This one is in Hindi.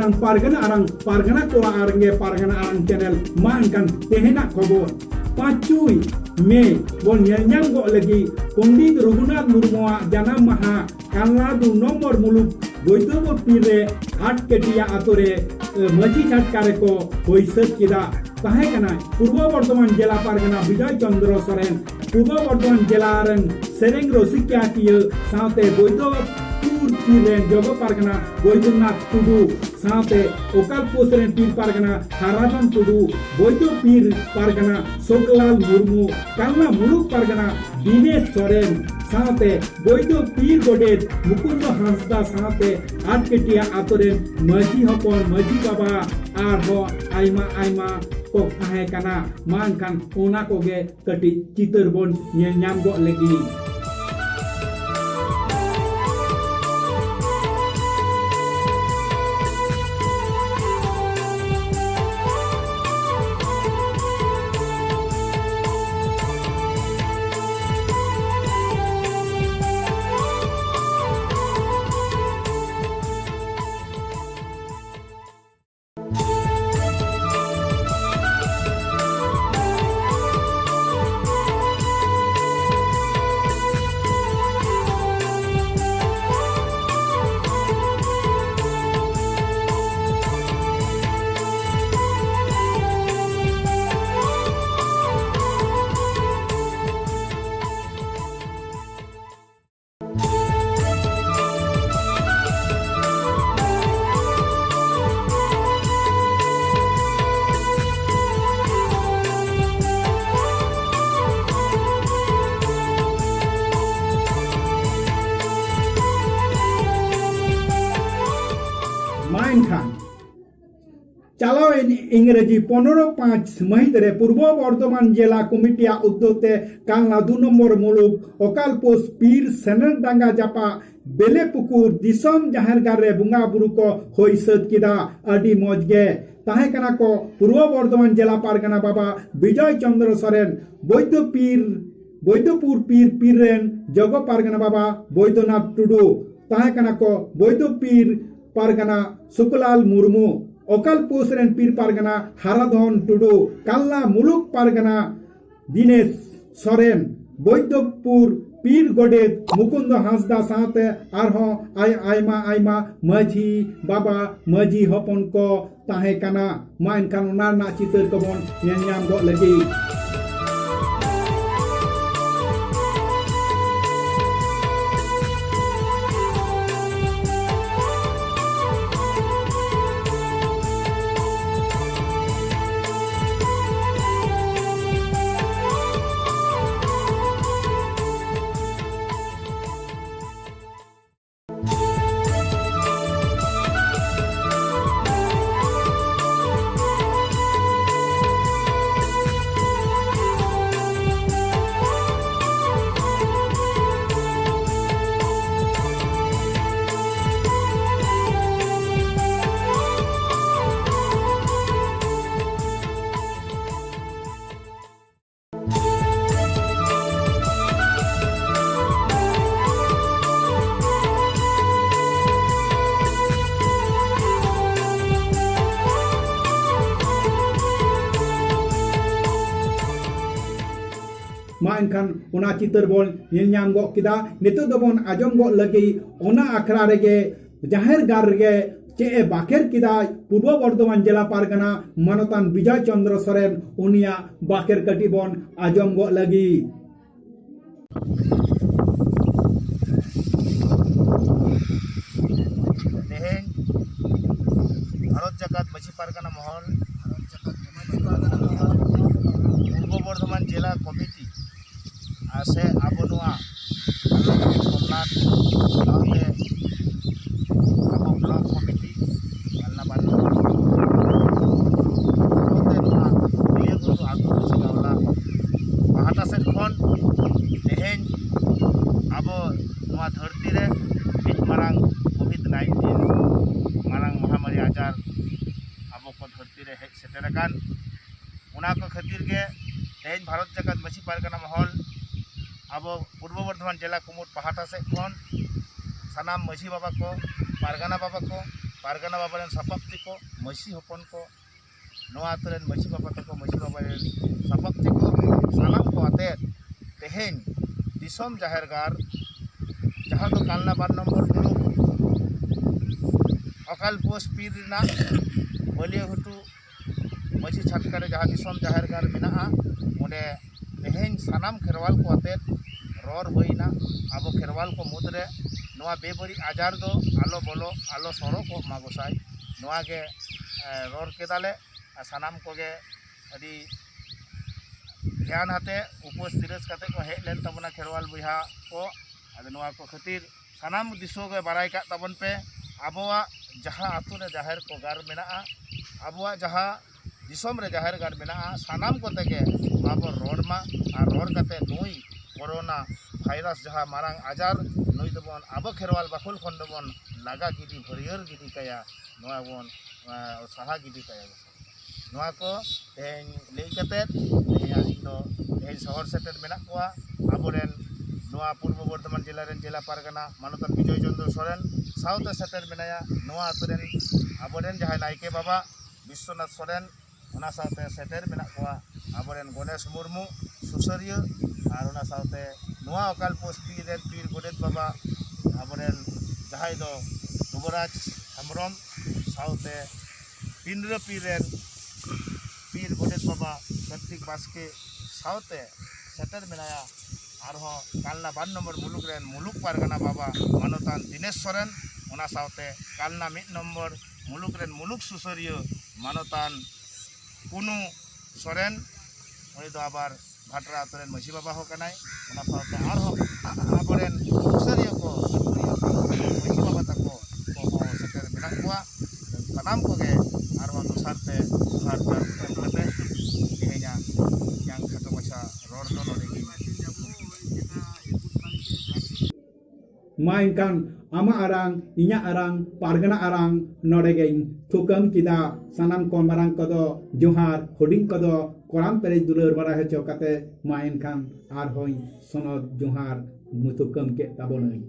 arang pargana ko arang pargana arang channel maangkan tehena khobor 5 Mei bon nyanyang go lagi Pondit Raghunath Murmu janam maha kanla 2 nomor muluk Boidobor pire Hat Ketia atore maji chatkare ko hoisat kida tahe kana Purbo Bardhaman jela pargana Bijoy Chandra Soren Purbo Bardhaman jela ren sereng rosikya kiyo saute Boidobor pire jogo pargana Boidonath Tudu saute okal posren pir pargana Haradan Tudu Boido pir pargana Soklal Murmu kalna muluk pargana Dinesh Soren साथे बोइदो पीर गोडेत मुकुंद हांसदा साथे आटकेटिया आतोरेन मजी हपन मजी बाबा आर हो आइमा आइमा को ताहे काना मानखान ओना कोगे कटि चितर बोन नेल नाम गो लगी चलो इंग्रेजी 15/5 महितरे पूर्व बर्धमान जिला कमिटिया उद्योगते कालना 2 नम्बर मुलुक अकाल पोस्ट पीर सेनर डांगा जापा बेले पुकुर दिसम जाहेरगार रे बुंगा बुरु को होई सद किदा अडी मौजगे ताहे कना को पूर्व बर्धमान जिला पारगना बाबा विजय चंद्र सोरेन बोइदपुर पीर पीरेन जगो पारगना बाबा बोइदनाथ टुडू ताहे कना को बोइदो पीर पारगना सुकलाल मुर्मू ओकल पोसरेन पीर पारगना हाराधन टुडू कालना मुलुक पारगना दिनेश सोरेन बोइदपुर पीर गोडेत मुकुंद हांसदा साथे आरहो आयमा आयमा मजी बाबा मजी हपन को ताहे काना मा एनखान ओना ना चितर कबन नेलनाम गो लगी मा एनखान ओना चितर बोन नेलनाम गो किदा नितो दोबन आजम गो लगी ओना आखरा रेगे जाहेर गार रेगे चे बाखेर किदा पूर्व बर्धमान जिला पारगना मानतान विजय चंद्र सोरेन उनिया बाखेर कटी बोन आजम गो लगी भारत जगत मछी पारगना महल पूर्व बर्धमान जिला कमिटी आसे आबनुआ सोमनाथ साथे आबो ब्लॉक कमिटी कालना बानो ओते नुआ बिलियो को आगु सिगावला पाहाटा से खन तेहेन आबो नुआ धरती रे मिट मारांग कोविड-19 मारांग महामारी आजार आबो को धरती रे हेज सेटर कान उना को खातिर के तेहेन भारत जगत मछी पारगना महल अब पूर्व बर्धमान जिला कुमुर पहाटा से खन सानाम मझी बाबा को पारगना बाबा को पारगाना बाबा रेन सापाक्ति को मसी हपन को नवा आतु रेन मसी बाबा तको मसी बाबा रेन सापाक्ति को सानाम को आते तेहेन दिसोम जाहेर गार जहाँ तो कालना 12 नंबर मुलुक अकाल पोस्ट पीर ना बलिया हुटू मसी छटकारे जहाँ दिसोम जाहेर गार मेना उन्हें तेहेन सानाम खेरवाल को आते रोर होइना आबो खेरवाल को मुद्रे नवा बेबरी आजार दो आलो बोलो आलो सरो को मागोसाई नवा के रोर केदाले सानाम को गे अभी ध्यान हाते उपवास तिरस काते को हेज लेन तबना खेरवाल बुहा को आदो नवा को खातिर सानाम दिसो गे बाराय का तबन पे आबोआ जहाँ आतु रे जाहेर को गार मेना आबोआ जहाँ दिसोम रे जाहेर गार मेना सानाम को तेगे आबो रोड मा और रोड काते नुई कोरोना भाइरस जहाँ मारांग आजार नुई दबन आबो खेरवाल बाकुल खन दबन लागा गिदी भरियर गिदी कया नवा बन साहा गिदी कया नवा को तेहेन लेई काते तेहेन दो तेहेन शहर सेटेल मेना कोआ आबोरेन नवा पूर्व बर्धमान जिला रेन जिला पारगाना मानोतन विजय चंद्र सोरेन साउथ सेटेल मेनाया नवा आतुरेन आबोरेन जहाँ नायके बाबा विश्वनाथ सोरेन उना साउथे सेटेल मेना कोआ आबोरेन गणेश मुर्मू सुसरिया और उना साउथे नवा अकाल पोस्ट पीर रेन पीर गोडेत बाबा आबोरेन जहाँ दो युवराज हेम्ब्रम साउथे पिंद्र पीर रेन पीर गोडेत बाबा कार्तिक बास्के साउथे सेटेल मेनाया और कालना 12 नंबर मुलुक रेन मुलुक पारगाना बाबा मानोतान दिनेश सोरेन उना साउथे कालना 1 नंबर मुलुक रेन मुलुक सुसरिया मानोतान पुनु सोरेन उनी दो आबार भाटरा आतुरेन मसी बाबा हो कनाय उना साउथे आबोरेन सुसरिया को मसी बाबा तको को सेटेल मेना कोआ सानाम को गे और दोसारते जोहार एमते तेहेना yang खातो माछा रोड दो नोडेगी मा इनकान आमा आरांग इnya arang pargana arang नोडेगेन थुकम किदा सानाम को मारांग कदो जोहार होडिंग कदो कोराम पेरे दुलर बारा हेचो काते मा इनकान आर होई सोनद जोहार मुथुकम के ताबोनई।